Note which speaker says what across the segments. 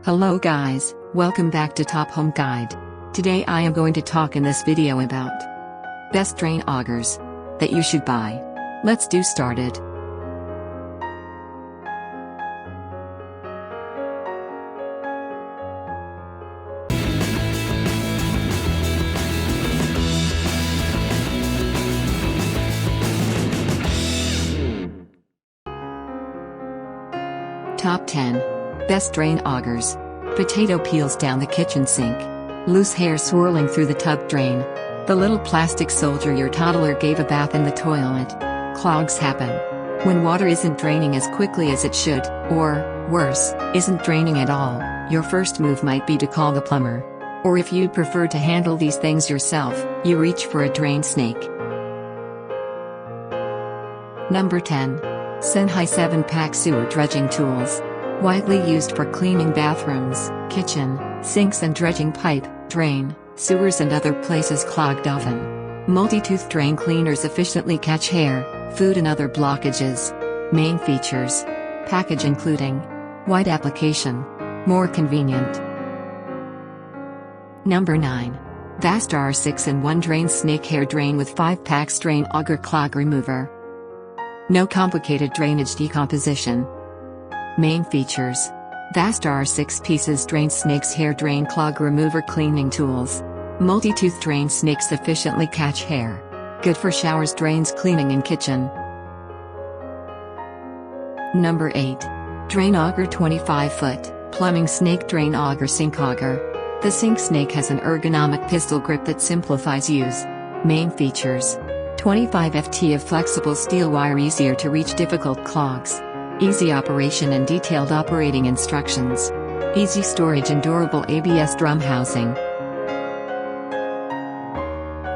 Speaker 1: Hello guys, welcome back to Top Home Guide. Today I am going to talk in this video about best drain augers that you should buy. Let's do started. Top 10 Best Drain Augers. Potato peels down the kitchen sink. Loose hair swirling through the tub drain. The little plastic soldier your toddler gave a bath in the toilet. Clogs happen when water isn't draining as quickly as it should, or, worse, isn't draining at all. Your first move might be to call the plumber. Or if you'd prefer to handle these things yourself, you reach for a drain snake. Number 10. SENHAI 7-pack sewer dredging tools. Widely used for cleaning bathrooms, kitchen, sinks and dredging pipe, drain, sewers and other places clogged often. Multi-tooth drain cleaners efficiently catch hair, food and other blockages. Main features. Package including wide application. More convenient. Number 9. Vastar 6-in-1 Drain Snake Hair Drain with 5-pack Drain Auger Clog Remover. No complicated drainage decomposition. Main features. Vastar 6 pieces Drain Snake's Hair Drain Clog Remover Cleaning Tools. Multi-tooth drain snakes efficiently catch hair. Good for showers, drains, cleaning in kitchen. Number 8. Drain Auger 25-foot, Plumbing Snake Drain Auger Sink Auger. The sink snake has an ergonomic pistol grip that simplifies use. Main features. 25 ft of flexible steel wire, easier to reach difficult clogs. Easy operation and detailed operating instructions. Easy storage and durable ABS drum housing.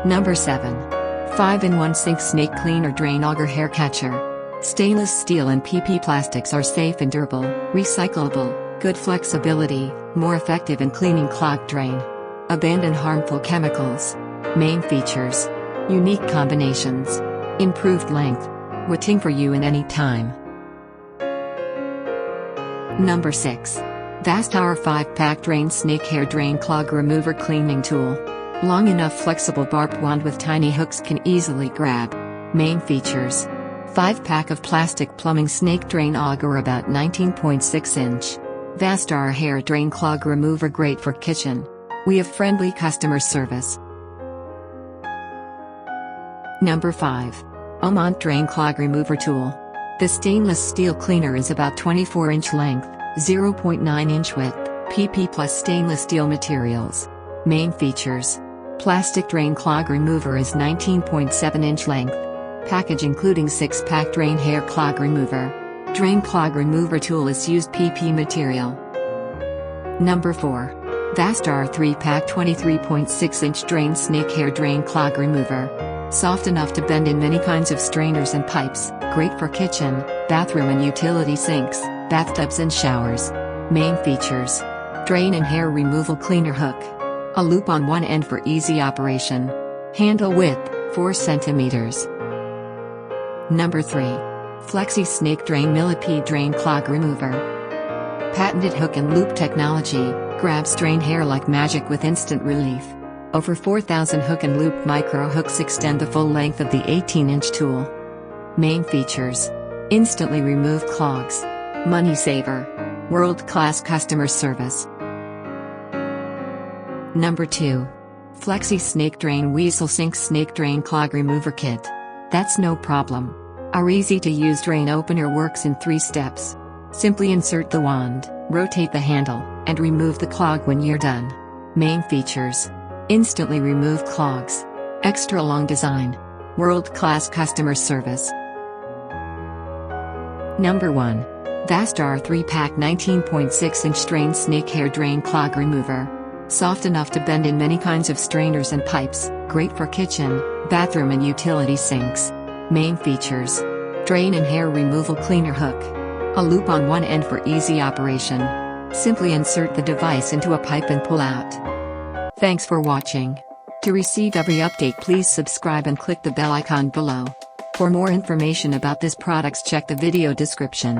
Speaker 1: Number 7. 5-in-1 Sink Snake Cleaner Drain Auger Hair Catcher. Stainless steel and PP plastics are safe and durable, recyclable, good flexibility, more effective in cleaning clogged drain. Abandon harmful chemicals. Main features. Unique combinations. Improved length. Waiting for you in any time. Number 6. Vastar 5-pack Drain Snake Hair Drain Clog Remover Cleaning Tool. Long enough flexible barbed wand with tiny hooks can easily grab. Main features. 5-pack of plastic plumbing snake drain auger about 19.6 inch. Vastar Hair Drain Clog Remover, great for kitchen. We have friendly customer service. Number 5. Omont Drain Clog Remover Tool. The stainless steel cleaner is about 24-inch length, 0.9-inch width, PP plus stainless steel materials. Main features. Plastic drain clog remover is 19.7-inch length. Package including 6-pack drain hair clog remover. Drain clog remover tool is used PP material. Number 4. Vastar 3-pack 23.6-inch Drain Snake Hair Drain Clog Remover. Soft enough to bend in many kinds of strainers and pipes, great for kitchen, bathroom and utility sinks, bathtubs and showers. Main features. Drain and hair removal cleaner hook. A loop on one end for easy operation. Handle width, 4 cm. Number 3. FlexiSnake Drain Millipede Drain Clog Remover. Patented hook and loop technology, grabs drain hair like magic with instant relief. Over 4,000 hook and loop micro hooks extend the full length of the 18-inch tool. Main features. Instantly remove clogs. Money saver. World-class customer service. Number 2. FlexiSnake Drain Weasel Sink Snake Drain Clog Remover Kit. That's no problem. Our easy-to-use drain opener works in 3 steps. Simply insert the wand, rotate the handle, and remove the clog when you're done. Main features. Instantly remove clogs. Extra long design. World-class customer service. Number 1. Vastar 3-pack 19.6-inch Drain Snake Hair Drain Clog Remover. Soft enough to bend in many kinds of strainers and pipes, great for kitchen, bathroom and utility sinks. Main features. Drain and hair removal cleaner hook. A loop on one end for easy operation. Simply insert the device into a pipe and pull out. Thanks for watching. To receive every update, please subscribe and click the bell icon below. For more information about this products, check the video description.